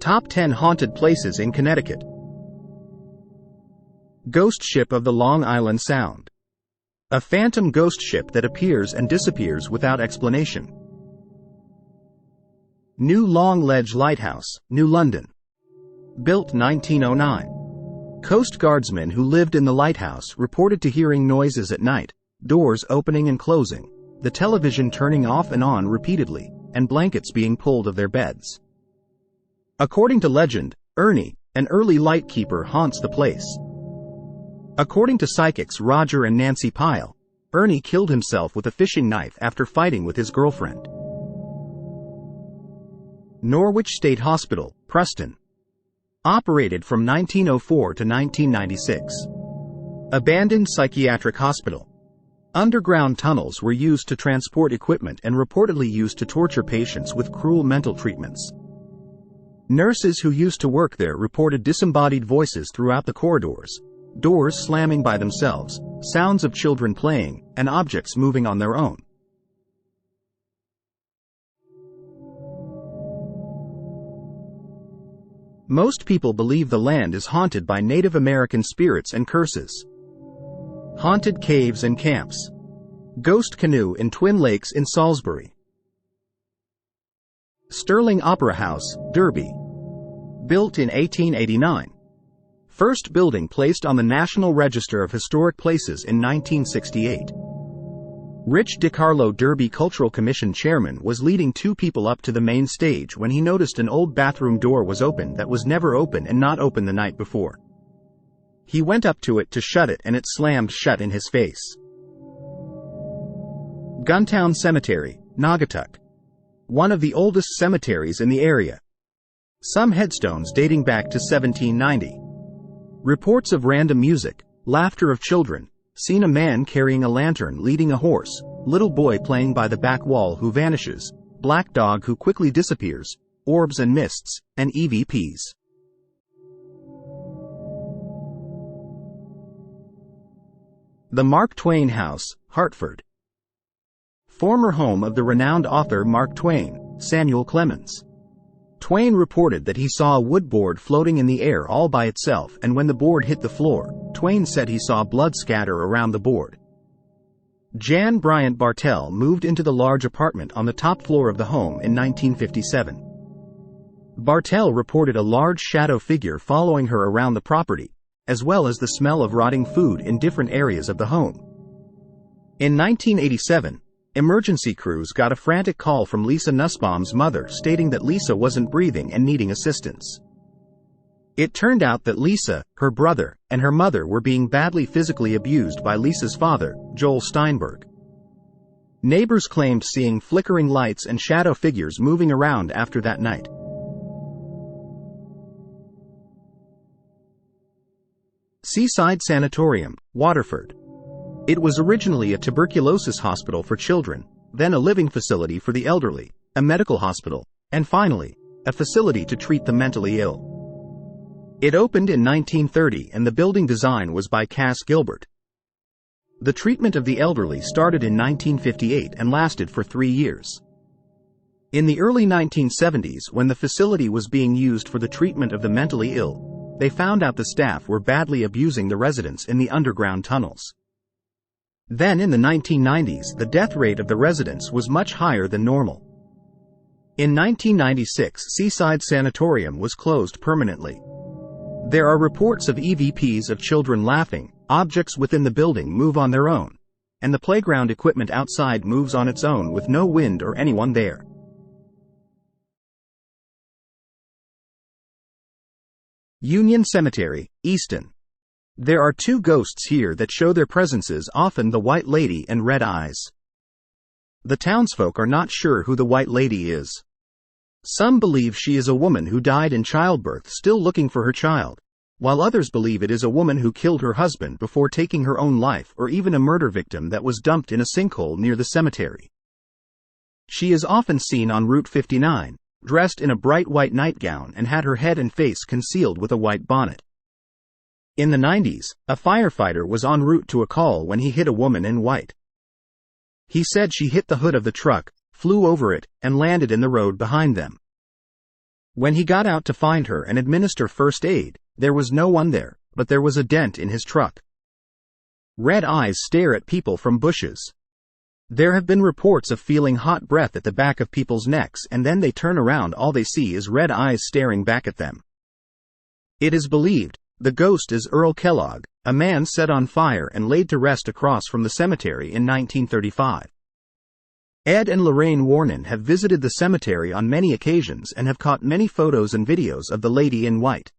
Top 10 Haunted Places in Connecticut. Ghost Ship of the Long Island Sound. A phantom ghost ship that appears and disappears without explanation. New Long Ledge Lighthouse, New London. Built 1909. Coast Guardsmen who lived in the lighthouse reported to hearing noises at night, doors opening and closing, the television turning off and on repeatedly, and blankets being pulled of their beds. According to legend, Ernie, an early lightkeeper, haunts the place. According to psychics Roger and Nancy Pyle, Ernie killed himself with a fishing knife after fighting with his girlfriend. Norwich State Hospital, Preston. Operated from 1904 to 1996. Abandoned psychiatric hospital. Underground tunnels were used to transport equipment and reportedly used to torture patients with cruel mental treatments. Nurses who used to work there reported disembodied voices throughout the corridors, doors slamming by themselves, sounds of children playing, and objects moving on their own. Most people believe the land is haunted by Native American spirits and curses. Haunted caves and camps. Ghost canoe in Twin Lakes in Salisbury. Sterling Opera House, Derby. Built in 1889. First building placed on the National Register of Historic Places in 1968. Rich DiCarlo, Derby Cultural Commission chairman, was leading two people up to the main stage when he noticed an old bathroom door was open that was never open and not open the night before. He went up to it to shut it and it slammed shut in his face. Guntown Cemetery, Naugatuck. One of the oldest cemeteries in the area. Some headstones dating back to 1790. Reports of random music, laughter of children, seen a man carrying a lantern leading a horse, little boy playing by the back wall who vanishes, black dog who quickly disappears, orbs and mists, and EVPs. The Mark Twain House, Hartford. Former home of the renowned author Mark Twain, Samuel Clemens. Twain reported that he saw a wood board floating in the air all by itself, and when the board hit the floor, Twain said he saw blood scatter around the board. Jan Bryant Bartell moved into the large apartment on the top floor of the home in 1957. Bartell reported a large shadow figure following her around the property, as well as the smell of rotting food in different areas of the home. In 1987, emergency crews got a frantic call from Lisa Nussbaum's mother stating that Lisa wasn't breathing and needing assistance. It turned out that Lisa, her brother, and her mother were being badly physically abused by Lisa's father, Joel Steinberg. Neighbors claimed seeing flickering lights and shadow figures moving around after that night. Seaside Sanatorium, Waterford. It was originally a tuberculosis hospital for children, then a living facility for the elderly, a medical hospital, and finally, a facility to treat the mentally ill. It opened in 1930 and the building design was by Cass Gilbert. The treatment of the elderly started in 1958 and lasted for 3 years. In the early 1970s, when the facility was being used for the treatment of the mentally ill, they found out the staff were badly abusing the residents in the underground tunnels. Then in the 1990s, the death rate of the residents was much higher than normal. In 1996, Seaside Sanatorium was closed permanently. There are reports of EVPs of children laughing, objects within the building move on their own, and the playground equipment outside moves on its own with no wind or anyone there. Union Cemetery, Easton. There are two ghosts here that show their presences, often the White Lady and Red Eyes. The townsfolk are not sure who the White Lady is. Some believe she is a woman who died in childbirth still looking for her child, while others believe it is a woman who killed her husband before taking her own life, or even a murder victim that was dumped in a sinkhole near the cemetery. She is often seen on Route 59, dressed in a bright white nightgown and had her head and face concealed with a white bonnet. In the 90s, a firefighter was en route to a call when he hit a woman in white. He said she hit the hood of the truck, flew over it, and landed in the road behind them. When he got out to find her and administer first aid, there was no one there, but there was a dent in his truck. Red eyes stare at people from bushes. There have been reports of feeling hot breath at the back of people's necks, and then they turn around, all they see is red eyes staring back at them. It is believed the ghost is Earl Kellogg, a man set on fire and laid to rest across from the cemetery in 1935. Ed and Lorraine Warren have visited the cemetery on many occasions and have caught many photos and videos of the lady in white.